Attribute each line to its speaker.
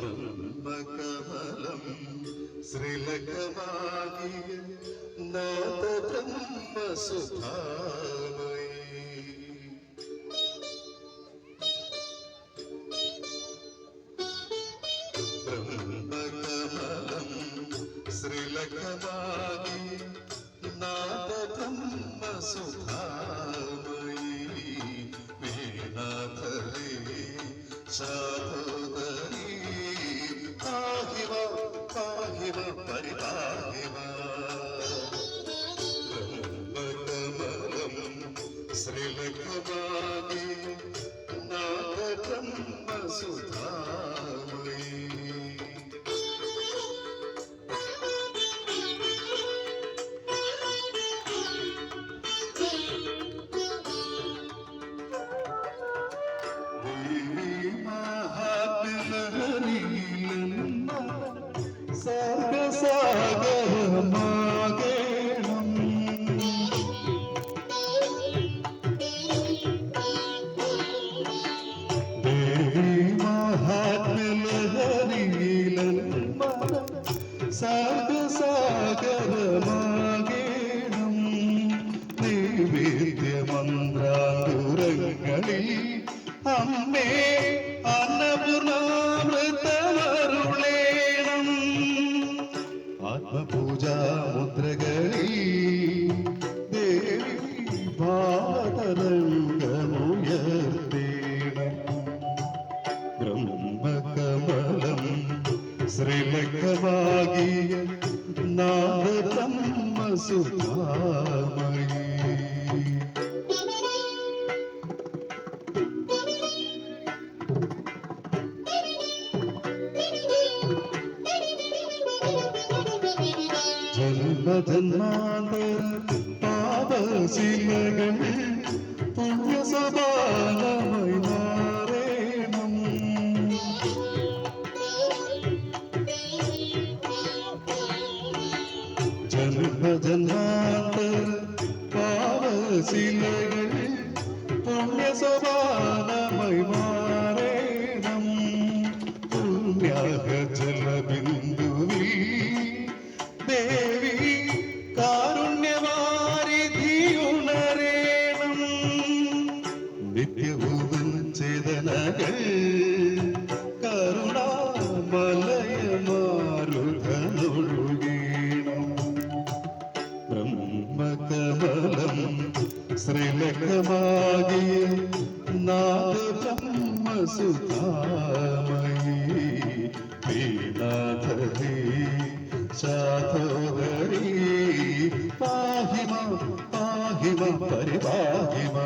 Speaker 1: ബ്രഹ്മകമലം ശ്രീലകമാകിയ നാഥ ബ്രഹ്മസുധാമയി ബ്രഹ്മകമലം ശ്രീലകമാകിയ നാഥ ബ്രഹ്മസുധാമയി വീണാധരേ സാധോദരീ പാഹിമ പാഹിമ പരിപാഹിമ ബ്രഹ്മകമലം ശ്രീലകമാകി നാഥ ബ്രഹ്മസുധാമയി സാഗരമാകേണം ദേവി മഹാത്മ്യലഹരിയിലൻ സാഗരമാകേണം നൈവേദ്യമന്ത്രാതുരങ്ങളിൽ അമ്മേ അന്നപൂർണാമൃതമരുളേണം ആത്മപൂജാമുദ്രകളിൽ ദേവി ഭാവതരംഗമുയർത്തേണം ബ്രഹ്മകമലം ശ്രീലകമാകിയ നാഥ ബ്രഹ്മസുധാമയി ജന്മജന്മാന്തര പാപശിലകൾ പുണ്യസമാനമായി മാറേണം ജന്മജന്മാന്തര പാപശിലകൾ പുണ്യസമാനമായി മാറേണം പുണ്യാഹജലബിന്ദുവിൽ ദേവി കാരുണ്യവാരിധിയുണരേണം നിത്യവും ചേതനകൾ കരുണാമലയമാരുകനൊഴുകേണം ബ്രഹ്മകമലം ശ്രീലകമാകിയ നാഥ ബ്രഹ്മസുധാമയി വീണാധരേ സാധോദരീ പാഹിമ പാഹിമ പരിപാഹിമ